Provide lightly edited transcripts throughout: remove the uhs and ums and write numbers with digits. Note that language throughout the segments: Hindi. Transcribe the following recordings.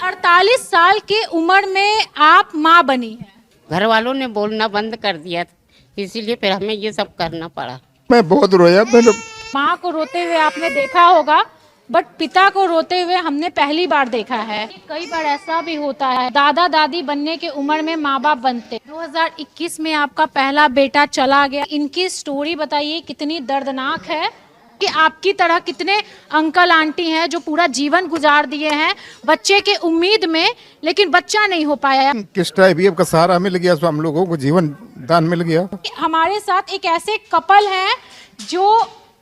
48 साल के उम्र में आप माँ बनी हैं। घर वालों ने बोलना बंद कर दिया था, इसीलिए फिर हमें ये सब करना पड़ा। मैं बहुत रोया। मैंने माँ को रोते हुए आपने देखा होगा, बट पिता को रोते हुए हमने पहली बार देखा है। कई बार ऐसा भी होता है, दादा दादी बनने के उम्र में माँ बाप बनते। 2021 में आपका पहला बेटा चला गया। इनकी स्टोरी बताइए कितनी दर्दनाक है कि आपकी तरह कितने अंकल आंटी हैं जो पूरा जीवन गुजार दिए हैं बच्चे के उम्मीद में, लेकिन बच्चा नहीं हो पाया। किस IVF का सहारा मिल गया तो हम लोगों को जीवन दान मिल गया। हमारे साथ एक ऐसे कपल हैं जो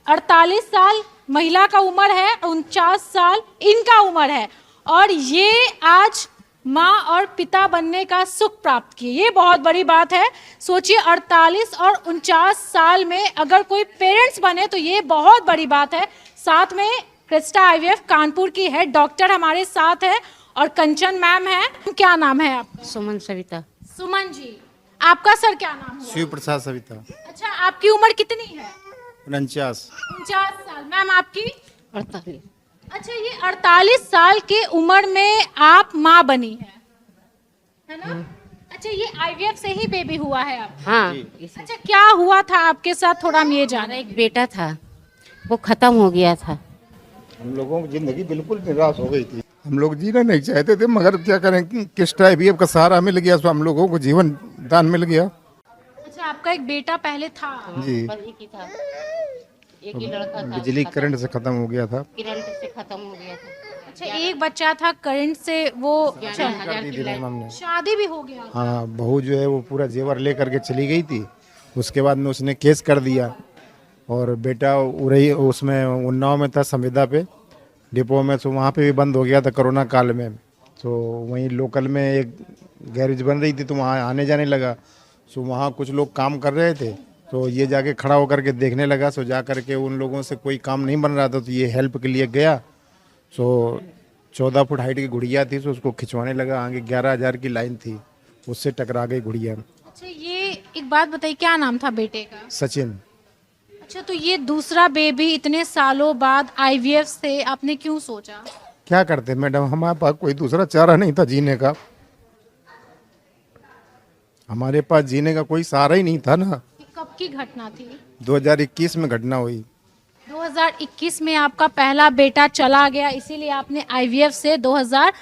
48 साल महिला का उम्र है, 49 साल इनका उम्र है, और ये आज माँ और पिता बनने का सुख प्राप्त किए। ये बहुत बड़ी बात है। सोचिए 48 और 49 साल में अगर कोई पेरेंट्स बने तो ये बहुत बड़ी बात है। साथ में क्रिस्टा IVF कानपुर की है डॉक्टर हमारे साथ है, और कंचन मैम है। क्या नाम है आपका? सुमन सविता। सुमन जी, आपका सर क्या नाम है? शिव प्रसाद सविता। अच्छा, आपकी उम्र कितनी है? 49। 49 साल। मैम आपकी? 48। अच्छा, ये 48 साल के उम्र में आप माँ बनी है ना? अच्छा, ये IVF से ही बेबी हुआ है आप? हाँ, अच्छा, क्या हुआ था आपके साथ, थोड़ा हम ये हमारा जाने। एक बेटा था, वो खत्म हो गया था। हम लोगों की जिंदगी बिल्कुल निराश हो गई थी। हम लोग जीना नहीं चाहते थे, मगर क्या करें, किस IVF का सहारा मिल गया तो हम लोगों को जीवन दान मिल गया। अच्छा, आपका एक बेटा पहले था? जी, पर एक ही था, एक ही लड़का था। बिजली करंट से खत्म हो गया था। करंट से खत्म हो गया था। अच्छा, एक बच्चा था करंट से, वो 11,000 की लाइट। हमने शादी भी हो गया? हाँ, बहू जो है वो पूरा जेवर लेकर के चली गई थी। उसके बाद में उसने केस कर दिया, और बेटा उरई उसमें उन्नाव में था, संविदा पे डिपो में, तो वहाँ पे भी बंद हो गया था कोरोना काल में। तो वहीं लोकल में एक गैरेज बन रही थी, तो वहाँ आने जाने लगा। सो वहाँ कुछ लोग काम कर रहे थे, तो ये जाके खड़ा होकर के देखने लगा। सो जा कर के उन लोगों से कोई काम नहीं बन रहा था, तो ये हेल्प के लिए गया। सो 14 फुट हाइट की गुड़िया थी, सो उसको खिंचवाने लगा। आगे 11,000 की लाइन थी, उससे टकरा गई गुड़िया। अच्छा, ये एक बात बताइए, क्या नाम था बेटे का? सचिन। अच्छा, तो ये दूसरा बेबी इतने सालों बाद IVF से आपने क्यों सोचा? क्या करते मैडम, हमारे पास कोई दूसरा चारा नहीं था जीने का। हमारे पास जीने का कोई सहारा ही नहीं था ना। ये कब की घटना थी? 2021 में घटना हुई। 2021 में आपका पहला बेटा चला गया, इसीलिए आपने IVF से 2000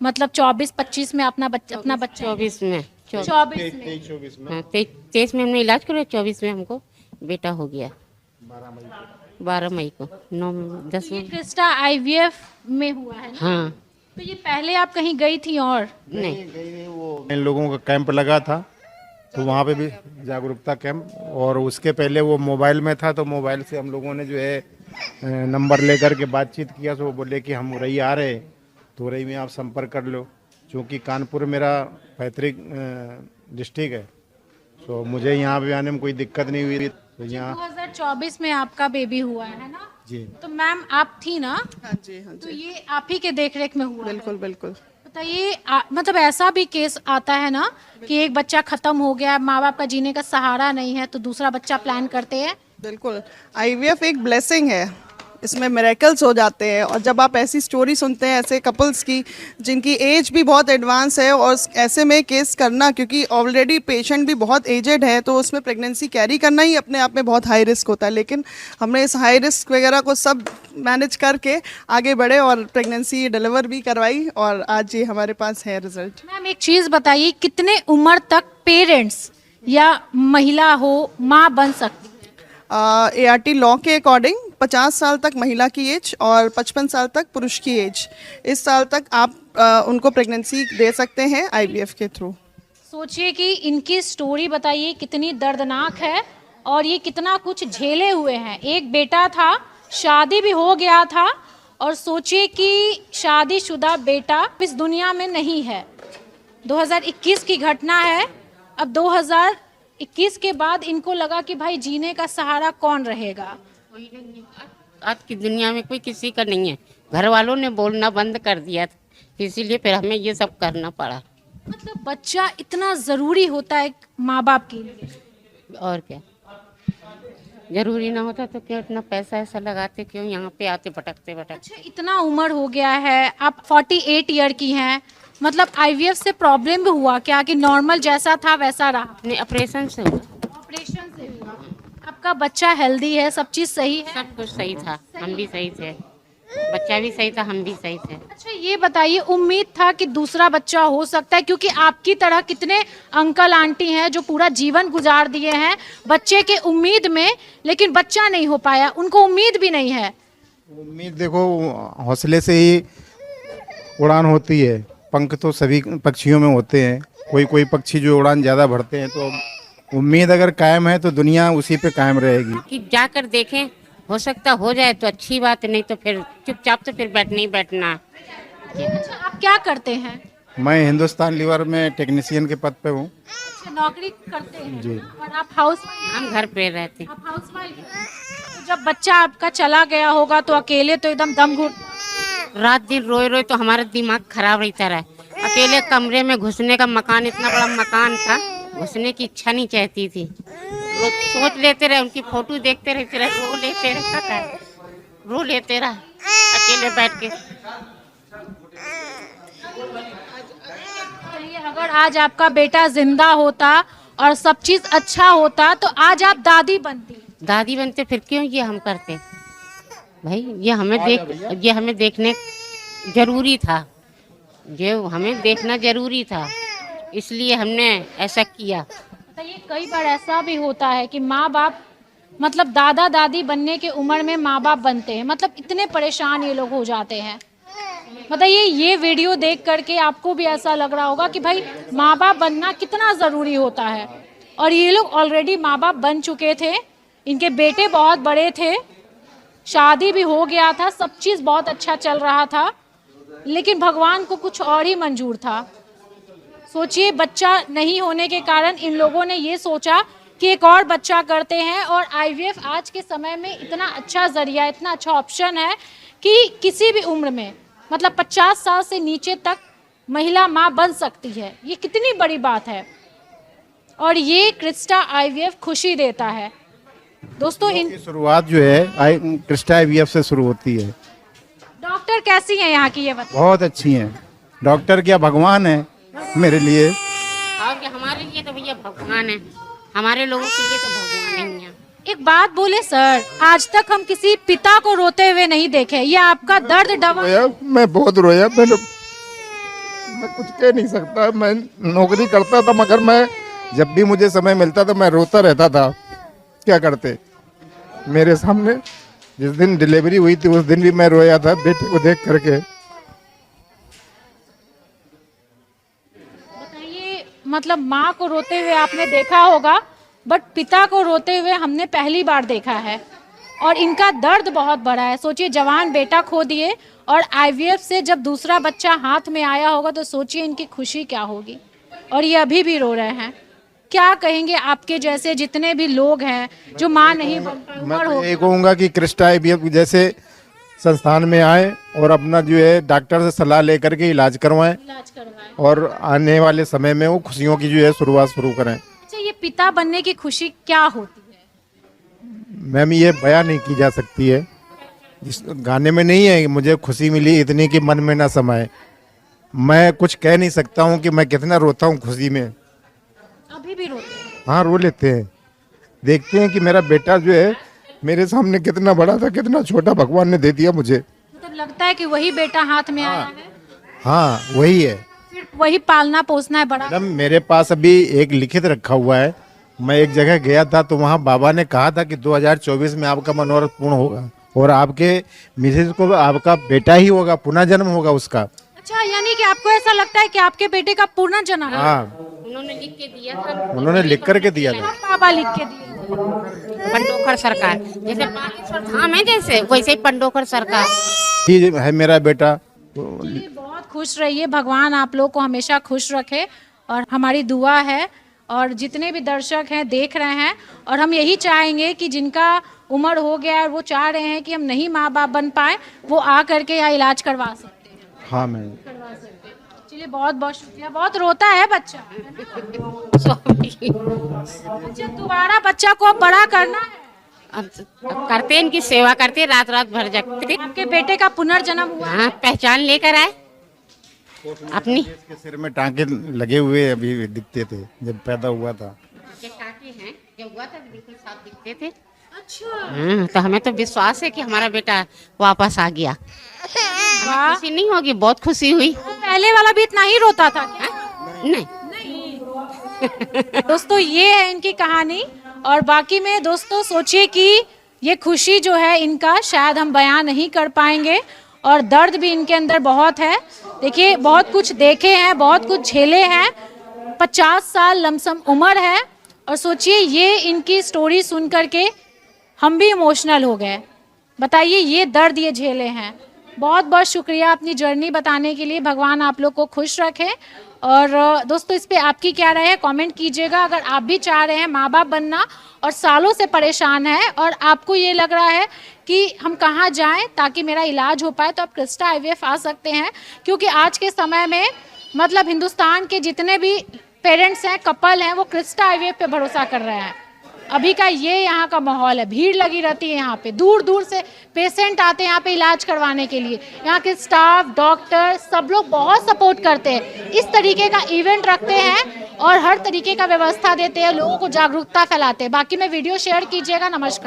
मतलब 24-25 में अपना बच्चा 24 में 24 में 24 में। हाँ, 23 में हमने इलाज कराया, 24 में हमको बेटा हो गया। 12 मई को 10 ये में। क्रिस्टा IVF में हुआ है ना? हाँ, तो ये पहले आप कहीं गई थी? और नहीं, इन लोगों का कैंप लगा था, तो वहाँ पे भी जागरूकता कैंप। और उसके पहले वो मोबाइल में था, तो मोबाइल से हम लोगों ने जो है नंबर लेकर के बातचीत किया। तो वो बोले कि हम उरई आ रहे, तो उरई में आप संपर्क कर लो। क्योंकि कानपुर मेरा पैतृक डिस्ट्रिक्ट है, तो मुझे यहाँ पे आने में कोई दिक्कत नहीं हुई। तो यहाँ 2024 में आपका बेबी हुआ है ना? जी, तो मैम आप थी ना? हाँ जी, हाँ तो जी, ये आप ही के देख रेख में हुआ है? बिल्कुल बिल्कुल। बताइए, मतलब ऐसा भी केस आता है ना कि एक बच्चा खत्म हो गया, माँ बाप का जीने का सहारा नहीं है, तो दूसरा बच्चा प्लान करते हैं? बिल्कुल IVF एक ब्लेसिंग है, इसमें मिरेकल्स हो जाते हैं। और जब आप ऐसी स्टोरी सुनते हैं ऐसे कपल्स की जिनकी एज भी बहुत एडवांस है, और ऐसे में केस करना, क्योंकि ऑलरेडी पेशेंट भी बहुत एजेड है, तो उसमें प्रेगनेंसी कैरी करना ही अपने आप में बहुत हाई रिस्क होता है। लेकिन हमने इस हाई रिस्क वगैरह को सब मैनेज करके आगे बढ़े और प्रेगनेंसी डिलीवर भी करवाई, और आज ये हमारे पास है रिजल्ट। मैम एक चीज बताइए, कितने उम्र तक पेरेंट्स या महिला हो माँ बन सकती? ART लॉ के अकॉर्डिंग 50 साल तक महिला की एज और 55 साल तक पुरुष की एज, इस साल तक आप उनको प्रेगनेंसी दे सकते हैं IVF के थ्रू। सोचिए कि इनकी स्टोरी बताइए कितनी दर्दनाक है, और ये कितना कुछ झेले हुए हैं। एक बेटा था, शादी भी हो गया था, और सोचिए कि शादीशुदा बेटा इस दुनिया में नहीं है। 2021 की घटना है। अब 2021 के बाद इनको लगा कि भाई जीने का सहारा कौन रहेगा? आज की दुनिया में कोई किसी का नहीं है। घर वालों ने बोलना बंद कर दिया था, इसीलिए फिर हमें ये सब करना पड़ा। मतलब बच्चा इतना ज़रूरी होता है माँ बाप के लिए? और क्या, जरूरी ना होता तो क्यों इतना पैसा ऐसा लगाते, क्यों यहाँ पे आते भटकते भटकते। अच्छा, इतना उम्र हो गया है, आप 48 ईयर की हैं, मतलब आईवीएफ से प्रॉब्लम भी हुआ क्या कि नॉर्मल जैसा था वैसा रहा? अपने ऑपरेशन से हुआ, ऑपरेशन से हुआ। आपका बच्चा हेल्दी है, सब चीज सही है? सब कुछ सही था, हम भी सही थे, बच्चा भी सही था, हम भी सही थे। अच्छा, ये बताइए, उम्मीद था कि दूसरा बच्चा हो सकता है, क्योंकि आपकी तरह कितने अंकल आंटी हैं जो पूरा जीवन गुजार दिए हैं बच्चे के उम्मीद में, लेकिन बच्चा नहीं हो पाया, उनको उम्मीद भी नहीं है। उम्मीद देखो, हौसले से ही उड़ान होती है। पंख तो सभी पक्षियों में होते हैं, कोई कोई पक्षी जो उड़ान ज़्यादा भरते हैं, तो उम्मीद अगर कायम है तो दुनिया उसी पे कायम रहेगी। कि जाकर देखें, हो सकता हो जाए तो अच्छी बात, नहीं तो फिर चुपचाप तो फिर बैठना ही बैठना। अच्छा, आप क्या करते हैं? मैं हिंदुस्तान लीवर में टेक्नीशियन के पद पे हूँ। अच्छा, नौकरी करते हैं जी। और आप हाउस हम घर पे रहते। आप हाउसवाइफ हैं? तो जब बच्चा आपका चला गया होगा तो अकेले तो एकदम दम घुट। रात दिन रोए रोए तो हमारा दिमाग खराब रहता रहा। अकेले कमरे में घुसने का, मकान इतना बड़ा मकान था, घुसने की इच्छा नहीं चाहती थी। सोच लेते रहे, उनकी फोटो देखते रहते रहे, रो लेते रहे, रो लेते रहे अकेले बैठ के। चलिए, अगर आज आपका बेटा जिंदा होता और सब चीज अच्छा होता तो आज आप दादी बनती। दादी बनते फिर क्यों ये हम करते भाई? ये हमें देखने जरूरी था, ये हमें देखना जरूरी था, इसलिए हमने ऐसा किया। बताइए, कई बार ऐसा भी होता है कि माँ बाप, मतलब दादा दादी बनने के उम्र में माँ बाप बनते हैं, मतलब इतने परेशान ये लोग हो जाते हैं। बताइए, ये वीडियो देख करके आपको भी ऐसा लग रहा होगा कि भाई माँ बाप बनना कितना ज़रूरी होता है, और ये लोग ऑलरेडी माँ बाप बन चुके थे, इनके बेटे बहुत बड़े थे, शादी भी हो गया था, सब चीज़ बहुत अच्छा चल रहा था, लेकिन भगवान को कुछ और ही मंजूर था। सोचिए, बच्चा नहीं होने के कारण इन लोगों ने ये सोचा कि एक और बच्चा करते हैं, और आईवीएफ आज के समय में इतना अच्छा जरिया, इतना अच्छा ऑप्शन है कि किसी भी उम्र में, मतलब 50 साल से नीचे तक महिला माँ बन सकती है। ये कितनी बड़ी बात है, और ये क्रिस्टा आईवीएफ खुशी देता है। दोस्तों, इन शुरुआत जो है क्रिस्टा आईवीएफ से शुरू होती है। डॉक्टर कैसी हैं यहाँ की, ये बताइए? बहुत अच्छी हैं। डॉक्टर क्या, भगवान है मेरे लिए। और क्या, हमारे लिए तो भैया भगवान है, हमारे लोगों के लिए तो भगवान नहीं है। एक बात बोले सर, आज तक हम किसी पिता को रोते हुए नहीं देखे, ये आपका दर्द डबल। रोया, मैं बहुत रोया। मैं कुछ कह नहीं सकता। मैं नौकरी करता था, मगर मैं जब भी मुझे समय मिलता था मैं रोता रहता था। क्या करते, मेरे सामने जिस दिन डिलीवरी हुई थी उस दिन भी मैं रोया था बेटे को देख करके। बताइए, मतलब माँ को रोते हुए आपने देखा होगा, बट पिता को रोते हुए हमने पहली बार देखा है, और इनका दर्द बहुत बड़ा है। सोचिए, जवान बेटा खो दिए, और आईवीएफ से जब दूसरा बच्चा हाथ में आया होगा तो सोचिए इनकी खुशी क्या होगी, और ये अभी भी रो रहे हैं। क्या कहेंगे आपके जैसे जितने भी लोग हैं जो माँ नहीं बन पाए? मैं तो ये कहूँगा कि क्रिस्टा आईवीएफ जैसे संस्थान में आए और अपना जो है डॉक्टर से सलाह लेकर के इलाज करवाएं, इलाज करवाएं। और आने वाले समय में वो खुशियों की जो है शुरुआत शुरू करें। अच्छा, ये पिता बनने की खुशी क्या होती है? मैम, ये बयां नहीं की जा सकती है, जिस गाने में नहीं है कि मुझे खुशी मिली इतनी कि मन में ना समाए। मैं कुछ कह नहीं सकता हूँ कि मैं कितना रोता हूँ खुशी में। अभी भी रोते हैं? हाँ, रो लेते हैं। देखते हैं कि मेरा बेटा जो है मेरे सामने कितना बड़ा था, कितना छोटा भगवान ने दे दिया मुझे। मतलब लगता है कि वही बेटा हाथ में आया है, हाँ, वही है। फिर वही पालना पोसना है बड़ा। मैडम, मेरे पास अभी एक लिखित रखा हुआ है। मैं एक जगह गया था तो वहाँ बाबा ने कहा था कि 2024 में आपका मनोरथ पूर्ण होगा, और आपके मिसेज को आपका बेटा ही होगा, पुनः जन्म होगा उसका। अच्छा, यानी कि आपको ऐसा लगता है कि आपके बेटे का पूर्ण जन्म है? हाँ, उन्होंने लिख के दिया था, उन्होंने लिख करके दिया था। बाबा लिख के दिए। पंडोखर सरकार, जैसे बागेश्वर धाम है जैसे, वैसे ही पंडोखर सरकार ही है मेरा बेटा। चलिए, बहुत खुश रहिए, भगवान आप लोग को हमेशा खुश रखे, और हमारी दुआ है। और जितने भी दर्शक हैं देख रहे हैं, और हम यही चाहेंगे कि जिनका उम्र हो गया है और वो चाह रहे हैं कि हम नहीं माँ बाप बन पाए, वो आ करके यहाँ इलाज करवा सकते हैं। हाँ मैम, करवा सकते हैं। चलिए, बहुत बहुत शुक्रिया। बहुत रोता है बच्चा। अच्छा, दोबारा बच्चा को अब बड़ा करना है। अब करते इनकी सेवा करते, रात रात भर जगते। आपके बेटे का पुनर्जन्म हुआ? हाँ, पहचान लेकर आए अपनी। इसके सिर में टांके लगे हुए अभी दिखते थे जब पैदा हुआ था। टाँके हैं, जब हुआ था तो बिल्कुल साफ दिखते थे। अच्छा, तो हमें तो विश्वास है कि हमारा बेटा वापस आ गया। वाह। खुशी नहीं होगी, बहुत खुशी हुई। पहले वाला भी इतना ही रोता था क्या? नहीं, दोस्तों ये है इनकी कहानी। और बाकी में दोस्तों सोचिए कि ये खुशी जो है इनका शायद हम बयां नहीं कर पाएंगे, और दर्द भी इनके अंदर बहुत है। देखिए बहुत कुछ देखे हैं, बहुत कुछ झेले हैं, 50 साल लमसम उम्र है। और सोचिए ये इनकी स्टोरी सुन करके हम भी इमोशनल हो गए। बताइए ये दर्द ये झेले हैं। बहुत बहुत शुक्रिया अपनी जर्नी बताने के लिए। भगवान आप लोग को खुश रखे। और दोस्तों इस पे आपकी क्या राय है कमेंट कीजिएगा। अगर आप भी चाह रहे हैं माँ बाप बनना और सालों से परेशान है और आपको ये लग रहा है कि हम कहाँ जाएं ताकि मेरा इलाज हो पाए, तो आप क्रिस्टा आईवीएफ आ सकते हैं। क्योंकि आज के समय में मतलब हिंदुस्तान के जितने भी पेरेंट्स हैं, कपल हैं, वो क्रिस्टा आईवीएफ पे भरोसा कर रहे हैं। अभी का ये यहाँ का माहौल है, भीड़ लगी रहती है यहाँ पे, दूर दूर से पेशेंट आते हैं यहाँ पे इलाज करवाने के लिए। यहाँ के स्टाफ, डॉक्टर सब लोग बहुत सपोर्ट करते हैं। इस तरीके का इवेंट रखते हैं और हर तरीके का व्यवस्था देते हैं, लोगों को जागरूकता फैलाते हैं। बाकी में वीडियो शेयर कीजिएगा। नमस्कार।